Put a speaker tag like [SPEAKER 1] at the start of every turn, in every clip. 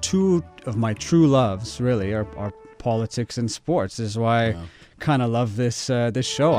[SPEAKER 1] two of my true loves really are politics and sports. This is why I kind of love this show.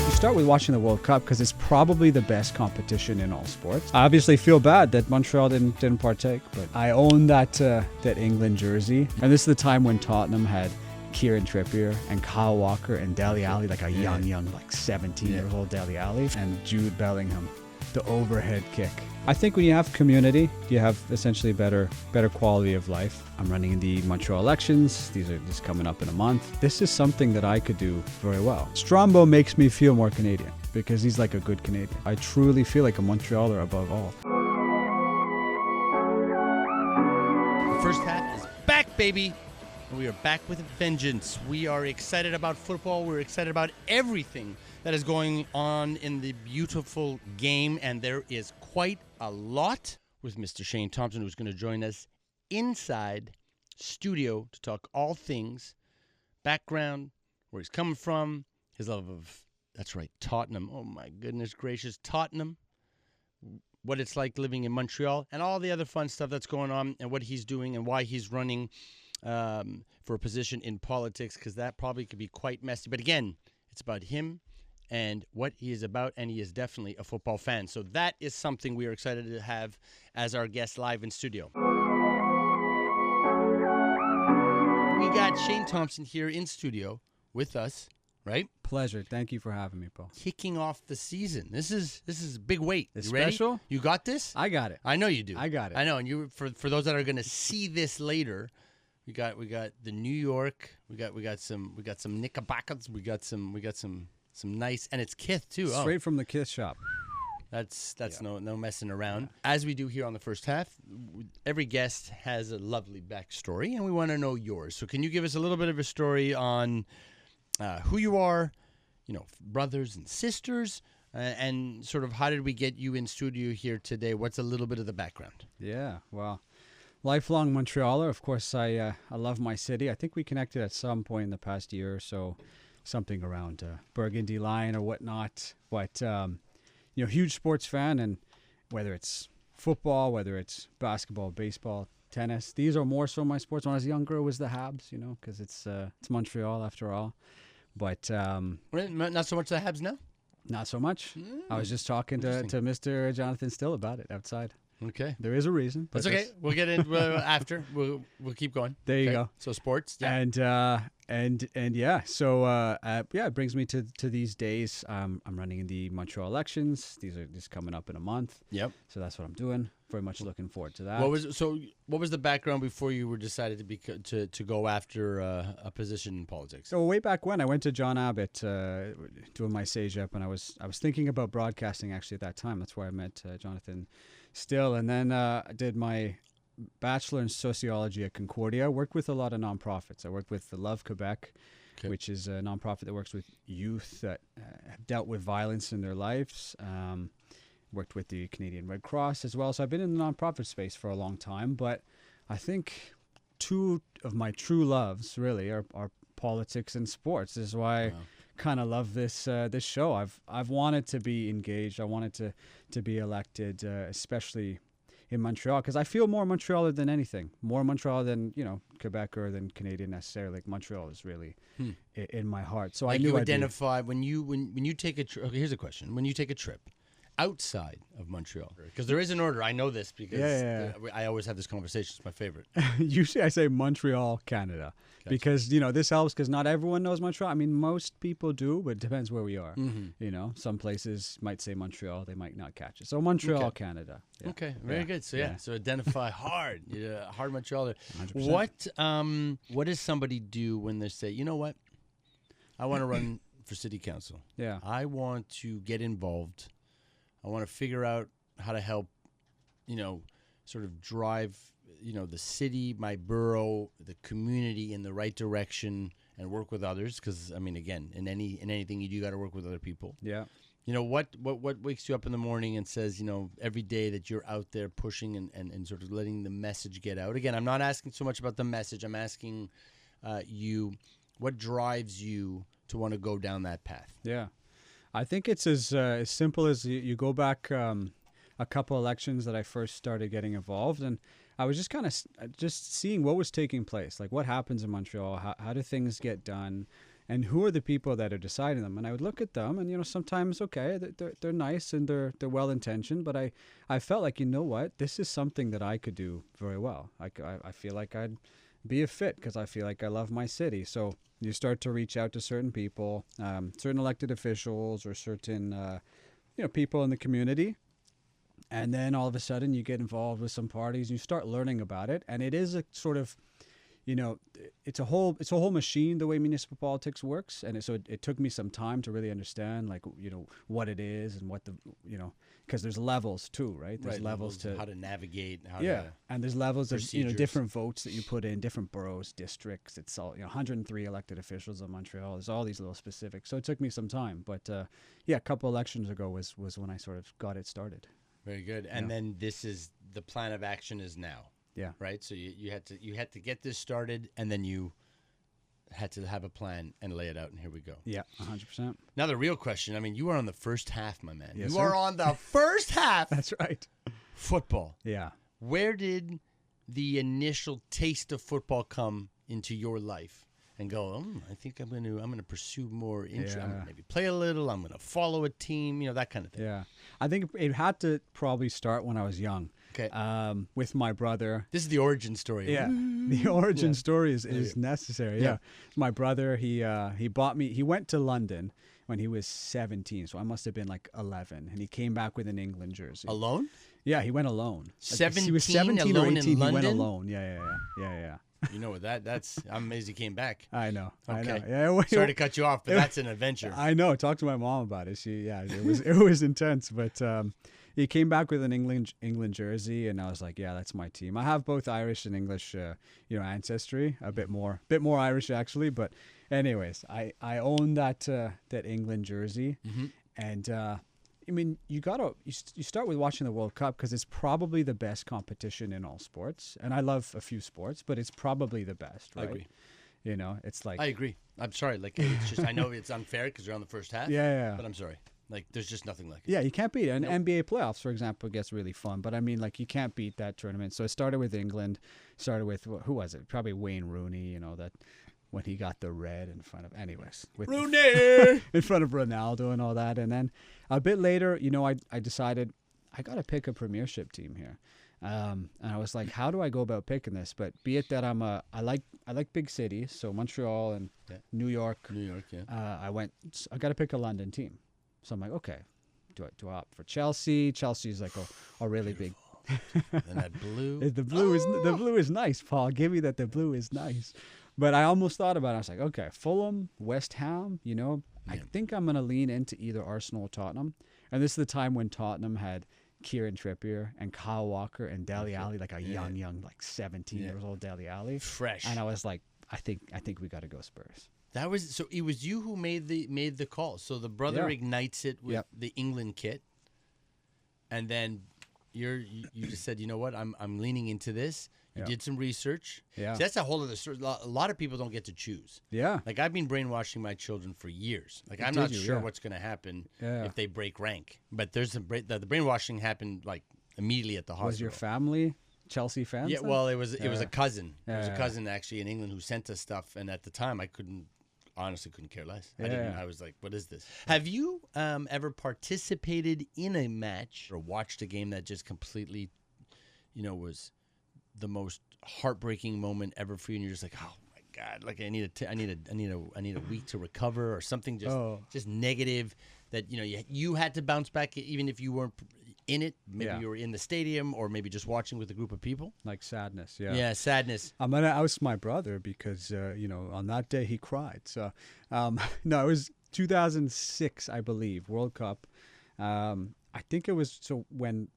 [SPEAKER 1] You start with watching the World Cup because it's probably the best competition in all sports. I obviously feel bad that Montreal didn't partake, but I own that England jersey. And this is the time when Tottenham had Kieran Trippier and Kyle Walker and Dele Alli, like a young, like 17-year-old Dele Alli, and Jude Bellingham. The overhead kick. I think when you have community, you have essentially better quality of life. I'm running in the Montreal elections. These are just coming up in a month. This is something that I could do very well. Strombo makes me feel more Canadian because he's like a good Canadian. I truly feel like a Montrealer above all.
[SPEAKER 2] The first half is back, baby. We are back with a vengeance. We are excited about football. We're excited about everything that is going on in the beautiful game, and there is quite a lot with Mr. Shane Thompson, who's going to join us inside studio to talk all things background, where he's coming from, his love of, that's right, Tottenham. Oh my goodness gracious, Tottenham. What it's like living in Montreal, and all the other fun stuff that's going on, and what he's doing, and why he's running for a position in politics, because that probably could be quite messy. But again, it's about him and what he is about, and he is definitely a football fan. So that is something we are excited to have as our guest live in studio. We got Shane Thompson here in studio with us, right?
[SPEAKER 1] Pleasure. Thank you for having me, Paul.
[SPEAKER 2] Kicking off the season. This is big weight.
[SPEAKER 1] It's
[SPEAKER 2] you ready?
[SPEAKER 1] special?
[SPEAKER 2] You got this?
[SPEAKER 1] I got it.
[SPEAKER 2] I know you do.
[SPEAKER 1] I got it.
[SPEAKER 2] I know. And you, for those that are going to see this later, we got the New York. We got some Knickerbockers. We got some nice, and it's Kith too.
[SPEAKER 1] Straight from the Kith shop.
[SPEAKER 2] That's no messing around. As we do here on the first half, every guest has a lovely backstory, and we want to know yours. So can you give us a little bit of a story on who you are, brothers and sisters, and sort of how did we get you in studio here today? What's a little bit of the background?
[SPEAKER 1] Yeah, well, lifelong Montrealer. Of course, I love my city. I think we connected at some point in the past year or so, something around Burgundy line or whatnot. But huge sports fan, and whether it's football, whether it's basketball, baseball, tennis, these are more so my sports. When I was younger, it was the Habs, because it's Montreal after all. But
[SPEAKER 2] not so much the Habs now.
[SPEAKER 1] Not so much. I was just talking to Mr. Jonathan Still about it outside.
[SPEAKER 2] Okay.
[SPEAKER 1] There is a reason.
[SPEAKER 2] That's okay. We'll get in after. We'll keep going.
[SPEAKER 1] There you go.
[SPEAKER 2] So sports. Yeah.
[SPEAKER 1] And yeah. So it brings me to these days. I'm running in the Montreal elections. These are just coming up in a month.
[SPEAKER 2] Yep.
[SPEAKER 1] So that's what I'm doing. Very much looking forward to that.
[SPEAKER 2] What was the background before you were decided to go after a position in politics?
[SPEAKER 1] So way back when I went to John Abbott doing my CEGEP, and I was thinking about broadcasting actually at that time. That's where I met Jonathan Still, and then I did my bachelor in sociology at Concordia. Worked with a lot of nonprofits. I worked with the Love Quebec, which is a nonprofit that works with youth that have dealt with violence in their lives. Worked with the Canadian Red Cross as well. So I've been in the nonprofit space for a long time, but I think two of my true loves really are politics and sports. This is why I kind of love this show. I've wanted to be engaged. I wanted to be elected, especially in Montreal, because I feel more Montrealer than anything. More Montreal than Quebec or than Canadian necessarily. Like Montreal is really in my heart. So I knew
[SPEAKER 2] you identify when you take a trip. Okay, here's a question: when you take a trip outside of Montreal, because there is an order. I know this because I always have this conversation. It's my favorite.
[SPEAKER 1] Usually I say Montreal, Canada, because this helps because not everyone knows Montreal. I mean, most people do, but it depends where we are. Mm-hmm. Some places might say Montreal, they might not catch it. So Montreal, Canada. Yeah.
[SPEAKER 2] Okay, very good. So so identify hard, hard Montreal.
[SPEAKER 1] 100%.
[SPEAKER 2] What does somebody do when they say, you know what, I want to run for city council.
[SPEAKER 1] Yeah,
[SPEAKER 2] I want to get involved. I want to figure out how to help, sort of drive, the city, my borough, the community in the right direction and work with others. Because, I mean, again, in anything you do, you got to work with other people.
[SPEAKER 1] Yeah.
[SPEAKER 2] What wakes you up in the morning and says, every day that you're out there pushing and sort of letting the message get out? Again, I'm not asking so much about the message. I'm asking you, what drives you to want to go down that path?
[SPEAKER 1] Yeah. I think it's as simple as you go back. a couple elections that I first started getting involved, and I was just kind of just seeing what was taking place, like what happens in Montreal, how do things get done, and who are the people that are deciding them. And I would look at them, and sometimes they're nice and they're well intentioned, but I felt like, what, this is something that I could do very well. I feel like I'd be a fit because I feel like I love my city. So you start to reach out to certain people, certain elected officials, or certain people in the community. And then all of a sudden you get involved with some parties and you start learning about it. And it is a sort of, it's a whole machine, the way municipal politics works. And so it took me some time to really understand, like, what it is and what because there's levels too, right? There's levels to
[SPEAKER 2] how to navigate.
[SPEAKER 1] And there's levels
[SPEAKER 2] procedures.
[SPEAKER 1] of, different votes that you put in, different boroughs, districts. It's all, 103 elected officials in Montreal. There's all these little specifics. So it took me some time. But a couple elections ago was when I sort of got it started.
[SPEAKER 2] Very good. And then this is the plan of action is now.
[SPEAKER 1] Yeah.
[SPEAKER 2] Right. So you had to get this started, and then you had to have a plan and lay it out. And here we go.
[SPEAKER 1] Yeah, 100%.
[SPEAKER 2] Now the real question. I mean, you are on the first half, my man.
[SPEAKER 1] Yes,
[SPEAKER 2] you are on the first half.
[SPEAKER 1] That's right.
[SPEAKER 2] Football.
[SPEAKER 1] Yeah.
[SPEAKER 2] Where did the initial taste of football come into your life? And go, I think I'm gonna pursue more interest. I'm gonna maybe play a little. I'm gonna follow a team. That kind of thing.
[SPEAKER 1] Yeah, I think it had to probably start when I was young.
[SPEAKER 2] Okay.
[SPEAKER 1] With my brother.
[SPEAKER 2] This is the origin story.
[SPEAKER 1] Yeah, the origin story is necessary. Yeah. My brother, he bought me. He went to London when he was 17, so I must have been like 11, and he came back with an England jersey.
[SPEAKER 2] Alone?
[SPEAKER 1] Yeah, he went alone.
[SPEAKER 2] 17.
[SPEAKER 1] He was 17
[SPEAKER 2] alone
[SPEAKER 1] or 18.
[SPEAKER 2] in London?
[SPEAKER 1] He went alone. Yeah.
[SPEAKER 2] You know what that's I'm amazed he came back.
[SPEAKER 1] I know.
[SPEAKER 2] Okay.
[SPEAKER 1] I know. Yeah,
[SPEAKER 2] sorry to cut you off, but that's an adventure.
[SPEAKER 1] I know. Talk to my mom about it. It was intense, but he came back with an England jersey, and I was like, yeah, that's my team. I have both Irish and English, ancestry. A bit more Irish actually, but anyways, I own that England jersey, and. I mean, you start with watching the World Cup because it's probably the best competition in all sports. And I love a few sports, but it's probably the best, right?
[SPEAKER 2] I agree.
[SPEAKER 1] It's like...
[SPEAKER 2] I agree. I'm sorry. Like, it's just, I know it's unfair because you're on the first half.
[SPEAKER 1] Yeah.
[SPEAKER 2] But I'm sorry. Like, there's just nothing like it.
[SPEAKER 1] Yeah, you can't beat it. And NBA playoffs, for example, gets really fun. But I mean, like, you can't beat that tournament. So it started with England. Started with, who was it? Probably Wayne Rooney, that... when he got the red in front of, with
[SPEAKER 2] Rooney!
[SPEAKER 1] in front of Ronaldo and all that. And then a bit later, I decided I got to pick a premiership team here. And I was like, how do I go about picking this? But be it that I like big cities, so Montreal and New York.
[SPEAKER 2] Yeah.
[SPEAKER 1] I got to pick a London team. So I'm like, okay, do I opt for Chelsea? Chelsea's like a really
[SPEAKER 2] Beautiful.
[SPEAKER 1] big.
[SPEAKER 2] And that blue.
[SPEAKER 1] The blue is nice, Paul. Give me that. The blue is nice. But I almost thought about it. I was like, okay, Fulham, West Ham, I think I'm going to lean into either Arsenal or Tottenham. And this is the time when Tottenham had Kieran Trippier and Kyle Walker and Dele Alli, like a young, like 17 years old Dele Alli.
[SPEAKER 2] Fresh.
[SPEAKER 1] And I was like, I think we got to go Spurs.
[SPEAKER 2] That was, so it was you who made the call. So the brother ignites it with the England kit. And then you just said, you know what, I'm leaning into this. You did some research.
[SPEAKER 1] Yeah.
[SPEAKER 2] So that's a whole other story. A lot of people don't get to choose.
[SPEAKER 1] Yeah.
[SPEAKER 2] Like, I've been brainwashing my children for years. Like, I'm not sure what's going to happen if they break rank. But there's the brainwashing happened, like, immediately at the hospital.
[SPEAKER 1] Was your family Chelsea fans?
[SPEAKER 2] Yeah,
[SPEAKER 1] then?
[SPEAKER 2] well, it was a cousin.
[SPEAKER 1] Yeah.
[SPEAKER 2] It was a cousin, actually, in England who sent us stuff. And at the time, I honestly couldn't care less. I was like, what is this? Have you ever participated in a match or watched a game that just completely, was the most heartbreaking moment ever for you, and you're just like, oh my God, like I need a week to recover or something just negative that you had to bounce back even if you weren't in it. Maybe you were in the stadium or maybe just watching with a group of people.
[SPEAKER 1] Like sadness, yeah.
[SPEAKER 2] Yeah, sadness.
[SPEAKER 1] I'm gonna oust my brother because on that day he cried. So no, it was 2006, I believe, World Cup. I think it was when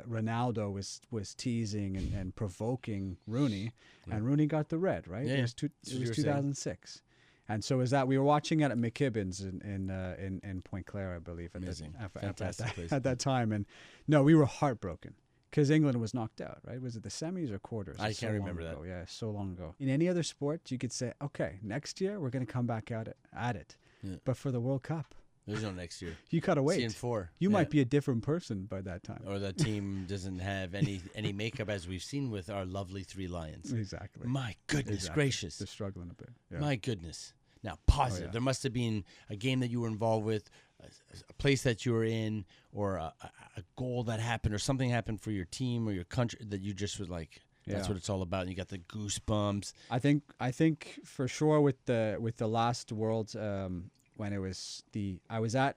[SPEAKER 1] Ronaldo was teasing and provoking Rooney, and Rooney got the red, right?
[SPEAKER 2] Yeah,
[SPEAKER 1] it was 2006. And so we were watching it at McKibben's in Point Claire, I believe, at that time. And no, we were heartbroken because England was knocked out, right? Was it the semis or quarters?
[SPEAKER 2] I can't remember that.
[SPEAKER 1] Yeah, so long ago. In any other sport, you could say, okay, next year we're going to come back at it. Yeah. But for the World Cup,
[SPEAKER 2] There's no next year.
[SPEAKER 1] You gotta wait.
[SPEAKER 2] See in 4.
[SPEAKER 1] You might be a different person by that time.
[SPEAKER 2] Or the team doesn't have any makeup, as we've seen with our lovely 3 Lions.
[SPEAKER 1] Exactly.
[SPEAKER 2] My goodness gracious.
[SPEAKER 1] They're struggling a bit. Yeah.
[SPEAKER 2] My goodness. Now, positive.
[SPEAKER 1] yeah.
[SPEAKER 2] There must have been a game that you were involved with, a place that you were in, or a goal that happened, or something happened for your team or your country that you just was like, that's what it's all about. And you got the goosebumps.
[SPEAKER 1] I think for sure with the last Worlds, when it was I was at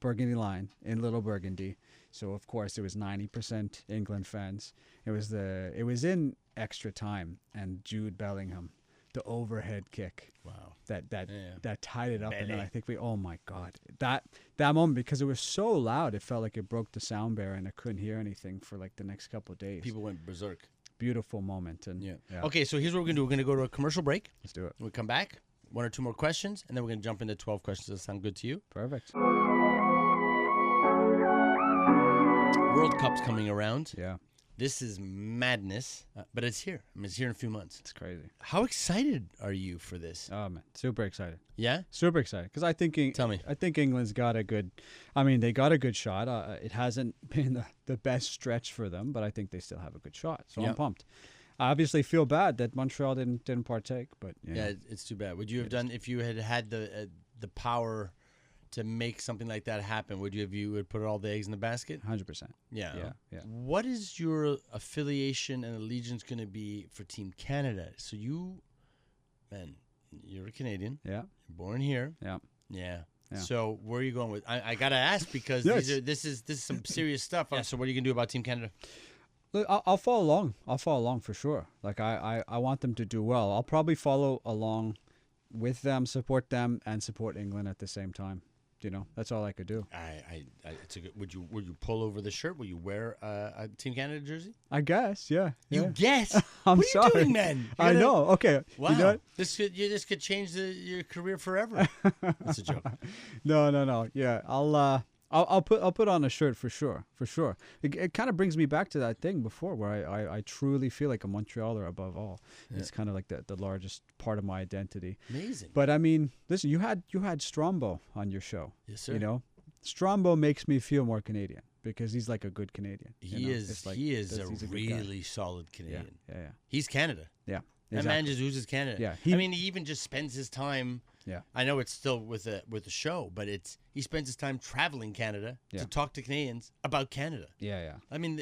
[SPEAKER 1] Burgundy Line in Little Burgundy, so of course it was 90% England fans. It was in extra time, and Jude Bellingham, the overhead kick.
[SPEAKER 2] Wow.
[SPEAKER 1] That tied it up, and then I think oh my God, that moment, because it was so loud, it felt like it broke the sound barrier, and I couldn't hear anything for like the next couple of days.
[SPEAKER 2] People went berserk.
[SPEAKER 1] Beautiful moment, and
[SPEAKER 2] yeah. Okay, so here's what we're gonna do. We're gonna go to a commercial break.
[SPEAKER 1] Let's do it.
[SPEAKER 2] We'll come back, 1 or 2 more questions, and then we're gonna jump into 12 questions. Does that sound good to you?
[SPEAKER 1] Perfect.
[SPEAKER 2] World Cup's coming around.
[SPEAKER 1] Yeah.
[SPEAKER 2] This is madness, but it's here. I mean, it's here in a few months.
[SPEAKER 1] It's crazy.
[SPEAKER 2] How excited are you for this?
[SPEAKER 1] Oh man, super excited.
[SPEAKER 2] Yeah,
[SPEAKER 1] super excited, because I think
[SPEAKER 2] Tell me.
[SPEAKER 1] I think England's got a good. I mean, they got a good shot. It hasn't been the best stretch for them, but I think they still have a good shot. So I'm pumped. I obviously feel bad that Montreal didn't partake, but
[SPEAKER 2] yeah, it's too bad. Would you have done if you had the power to make something like that happen? Would you would put all the eggs in the basket?
[SPEAKER 1] 100%.
[SPEAKER 2] Yeah.
[SPEAKER 1] Yeah.
[SPEAKER 2] What is your affiliation and allegiance going to be for Team Canada? So you're a Canadian.
[SPEAKER 1] Yeah.
[SPEAKER 2] You're born here.
[SPEAKER 1] Yeah.
[SPEAKER 2] Yeah. So where are you going with? I gotta ask, because this is some serious stuff. Yeah. So what are you gonna do about Team Canada?
[SPEAKER 1] Look, I'll follow along. I'll follow along for sure. Like I want them to do well. I'll probably follow along with them, support them, and support England at the same time. You know, that's all I could do.
[SPEAKER 2] It's a good, would you pull over the shirt? Will you wear a Team Canada jersey?
[SPEAKER 1] I guess, yeah.
[SPEAKER 2] You guess?
[SPEAKER 1] I'm
[SPEAKER 2] what
[SPEAKER 1] sorry.
[SPEAKER 2] What are you doing, man?
[SPEAKER 1] I know. Okay.
[SPEAKER 2] Wow.
[SPEAKER 1] You know what?
[SPEAKER 2] This could change your career forever. That's a joke.
[SPEAKER 1] No. Yeah, I'll put on a shirt for sure. It kind of brings me back to that thing before, where I truly feel like a Montrealer above all. Yeah. It's kind of like the largest part of my identity.
[SPEAKER 2] Amazing.
[SPEAKER 1] But I mean, listen, you had Strombo on your show.
[SPEAKER 2] Yes, sir.
[SPEAKER 1] You know, Strombo makes me feel more Canadian, because he's like a good Canadian.
[SPEAKER 2] He is a really solid Canadian.
[SPEAKER 1] Yeah.
[SPEAKER 2] He's Canada.
[SPEAKER 1] Yeah.
[SPEAKER 2] That man just oozes Canada.
[SPEAKER 1] Yeah.
[SPEAKER 2] I mean, he even just spends his time.
[SPEAKER 1] Yeah.
[SPEAKER 2] I know it's still with the show, but he spends his time traveling Canada to talk to Canadians about Canada.
[SPEAKER 1] Yeah.
[SPEAKER 2] I mean,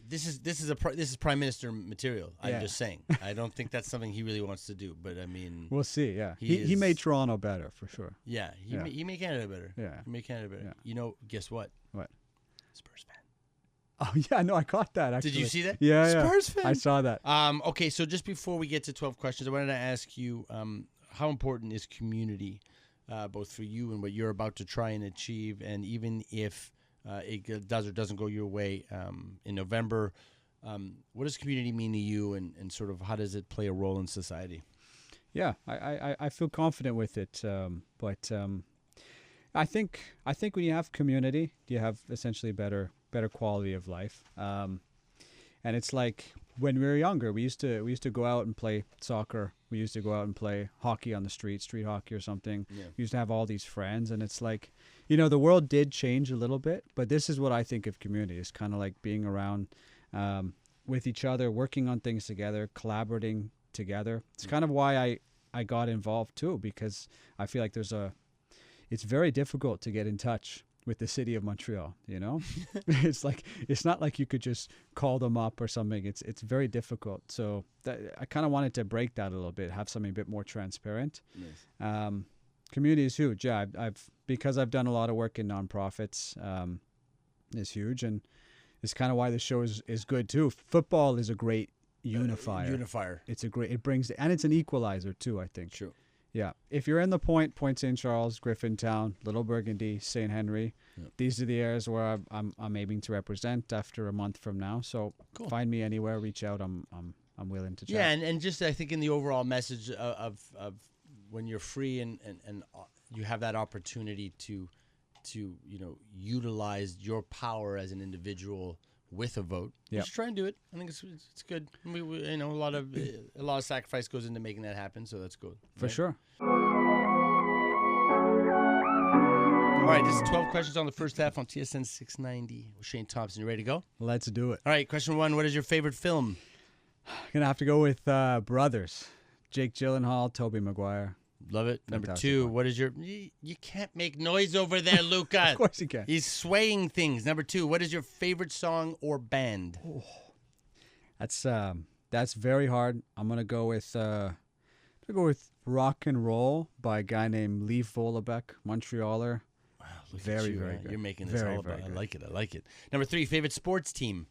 [SPEAKER 2] this is Prime Minister material. I'm just saying. I don't think that's something he really wants to do, but I mean,
[SPEAKER 1] we'll see. Yeah. He made Toronto better for sure.
[SPEAKER 2] Yeah. He made Canada better.
[SPEAKER 1] Yeah.
[SPEAKER 2] He made Canada better.
[SPEAKER 1] Yeah.
[SPEAKER 2] You know, guess what?
[SPEAKER 1] What?
[SPEAKER 2] Spurs fan.
[SPEAKER 1] Oh yeah, no, I caught that. Actually.
[SPEAKER 2] Did you see that?
[SPEAKER 1] Yeah.
[SPEAKER 2] Spurs fan.
[SPEAKER 1] I saw that.
[SPEAKER 2] Okay, so just before we get to 12 questions, I wanted to ask you, how important is community, both for you and what you're about to try and achieve, and even if it does or doesn't go your way in November, what does community mean to you, and sort of how does it play a role in society?
[SPEAKER 1] Yeah, I feel confident with it, but I think when you have community, you have essentially better quality of life. And it's like when we were younger, we used to go out and play soccer. We used to go out and play hockey on the street hockey or something. Yeah. We used to have all these friends, and it's like, you know, the world did change a little bit, but this is what I think of community. It's kind of like being around with each other, working on things together, collaborating together. It's kind of why I got involved too, because I feel like it's very difficult to get in touch with the city of Montreal, you know? it's not like you could just call them up or something. It's very difficult. So I kind of wanted to break that a little bit, have something a bit more transparent. Nice. Community is huge. Yeah, because I've done a lot of work in nonprofits, is huge, and it's kind of why the show is good too. Football is a great unifier. It brings, and it's an equalizer too, I think.
[SPEAKER 2] True.
[SPEAKER 1] Yeah, if you're in the Pointe-St-Charles, Griffintown, Little Burgundy, St-Henri, these are the areas where I'm aiming to represent after a month from now. So Find me anywhere, reach out. I'm willing to chat.
[SPEAKER 2] Yeah, and just I think in the overall message of when you're free and you have that opportunity to utilize your power as an individual with a vote. Just try and do it. I think it's good. We a lot of sacrifice goes into making that happen, so that's good.
[SPEAKER 1] For sure.
[SPEAKER 2] right, this is 12 questions on the first half on TSN 690 with Shane Thompson. You ready to go?
[SPEAKER 1] Let's do it.
[SPEAKER 2] All right, question 1. What is your favorite film?
[SPEAKER 1] Gonna have to go with Brothers. Jake Gyllenhaal, Tobey Maguire.
[SPEAKER 2] Love it. Number
[SPEAKER 1] Fantastic
[SPEAKER 2] 2,
[SPEAKER 1] one.
[SPEAKER 2] what is your... You can't make noise over there, Luca.
[SPEAKER 1] Of course you can.
[SPEAKER 2] He's swaying things. Number 2, what is your favorite song or band?
[SPEAKER 1] That's very hard. I'm gonna go with Rock and Roll by a guy named Lee Vollebeck, Montrealer.
[SPEAKER 2] Wow, look
[SPEAKER 1] Very,
[SPEAKER 2] at you.
[SPEAKER 1] very good.
[SPEAKER 2] You're making this
[SPEAKER 1] Very,
[SPEAKER 2] all about.
[SPEAKER 1] very
[SPEAKER 2] I
[SPEAKER 1] good.
[SPEAKER 2] like it. I like it. Number 3, favorite sports team.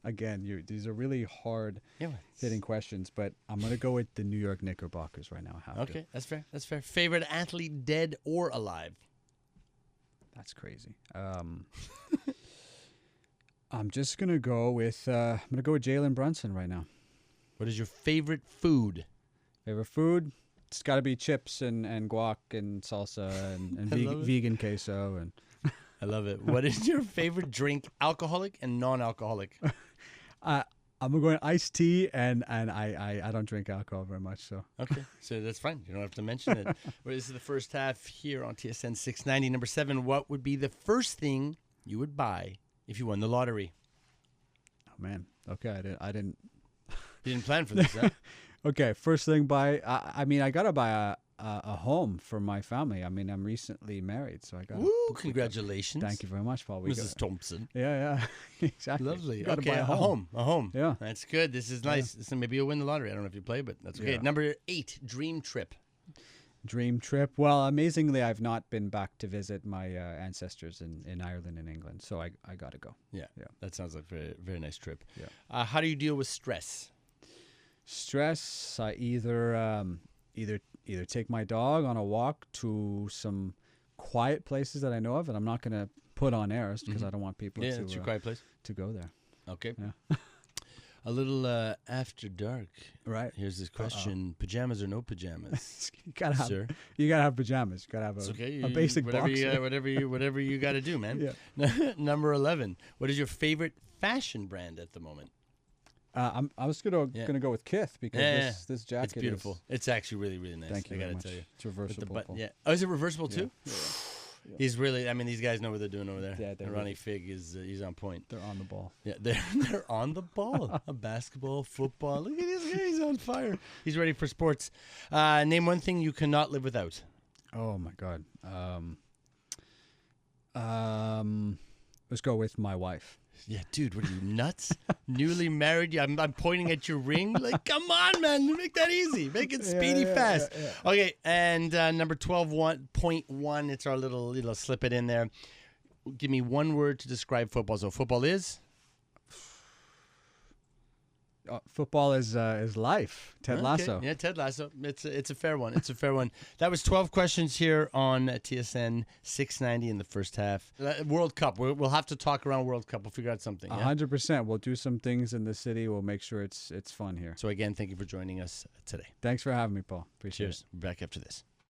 [SPEAKER 1] Again, these are really hard
[SPEAKER 2] Yeah.
[SPEAKER 1] hitting questions, but I'm gonna go with the New York Knickerbockers right now. I have to.
[SPEAKER 2] Okay, that's fair. That's fair. Favorite athlete, dead or alive?
[SPEAKER 1] That's crazy. I'm just gonna go with Jalen Brunson right now.
[SPEAKER 2] What is your favorite food?
[SPEAKER 1] Favorite food? It's got to be chips and guac and salsa and vegan queso and.
[SPEAKER 2] I love it. What is your favorite drink, alcoholic and non-alcoholic?
[SPEAKER 1] I'm going iced tea and I don't drink alcohol very much, so.
[SPEAKER 2] Okay, so that's fine. You don't have to mention it. Well, this is the first half here on TSN 690. Number 7, what would be the first thing you would buy if you won the lottery?
[SPEAKER 1] Oh man. Okay, I didn't.
[SPEAKER 2] You didn't plan for this, huh?
[SPEAKER 1] Okay, first thing I mean I gotta buy a home for my family. I mean I'm recently married, so I got.
[SPEAKER 2] Woo! Congratulations.
[SPEAKER 1] Thank you very much, Paul.
[SPEAKER 2] Mrs. Thompson.
[SPEAKER 1] Yeah, exactly.
[SPEAKER 2] Lovely.
[SPEAKER 1] Gotta
[SPEAKER 2] Okay,
[SPEAKER 1] buy
[SPEAKER 2] a home.
[SPEAKER 1] Yeah.
[SPEAKER 2] That's good. This is nice. So maybe you'll win the lottery. I don't know if you play, but that's okay.
[SPEAKER 1] Yeah.
[SPEAKER 2] Number 8, dream trip.
[SPEAKER 1] Dream trip. Well, amazingly, I've not been back to visit my ancestors in Ireland and England, so I gotta go.
[SPEAKER 2] Yeah, that sounds like a very, very nice trip.
[SPEAKER 1] Yeah.
[SPEAKER 2] How do you deal with stress?
[SPEAKER 1] Stress. I either take my dog on a walk to some quiet places that I know of, and I'm not gonna put on airs because I don't want people
[SPEAKER 2] Yeah, it's your quiet place.
[SPEAKER 1] to go there.
[SPEAKER 2] Okay.
[SPEAKER 1] Yeah.
[SPEAKER 2] A little after dark.
[SPEAKER 1] Right.
[SPEAKER 2] Here's this question: pajamas or no pajamas?
[SPEAKER 1] You gotta have.
[SPEAKER 2] Sir?
[SPEAKER 1] You gotta have pajamas. You gotta have
[SPEAKER 2] It's okay.
[SPEAKER 1] a basic
[SPEAKER 2] whatever
[SPEAKER 1] boxer.
[SPEAKER 2] whatever you got to do, man.
[SPEAKER 1] Yeah.
[SPEAKER 2] Number 11. What is your favorite fashion brand at the moment?
[SPEAKER 1] I was gonna go with Kith because this jacket.
[SPEAKER 2] It's beautiful. It's actually really, really nice.
[SPEAKER 1] Thank you
[SPEAKER 2] I
[SPEAKER 1] very
[SPEAKER 2] gotta
[SPEAKER 1] much.
[SPEAKER 2] tell you.
[SPEAKER 1] It's reversible.
[SPEAKER 2] Yeah. Oh, is it reversible too?
[SPEAKER 1] Yeah.
[SPEAKER 2] He's really. I mean, these guys know what they're doing over there.
[SPEAKER 1] Yeah,
[SPEAKER 2] and Ronnie Fig is he's on point.
[SPEAKER 1] They're on the ball.
[SPEAKER 2] Yeah, they're on the ball. Basketball, football. Look at this guy. He's on fire. He's ready for sports. Name one thing you cannot live without.
[SPEAKER 1] Oh my God. Let's go with my wife.
[SPEAKER 2] Yeah, dude, what are you, nuts? Newly married? I'm pointing at your ring. Like, come on, man. Make that easy. Make it speedy fast.
[SPEAKER 1] Yeah.
[SPEAKER 2] Okay, and number 12.1, it's our little slip it in there. Give me one word to describe football. So football is?
[SPEAKER 1] Football is life. Ted Lasso.
[SPEAKER 2] Yeah, Ted Lasso. It's a fair one. It's a fair one. That was 12 questions here on TSN 690 in the first half. World Cup. We'll have to talk around World Cup. We'll figure out something.
[SPEAKER 1] 100%. We'll do some things in the city. We'll make sure it's fun here.
[SPEAKER 2] So again, thank you for joining us today.
[SPEAKER 1] Thanks for having me, Paul. Appreciate it.
[SPEAKER 2] Cheers. We're back after this.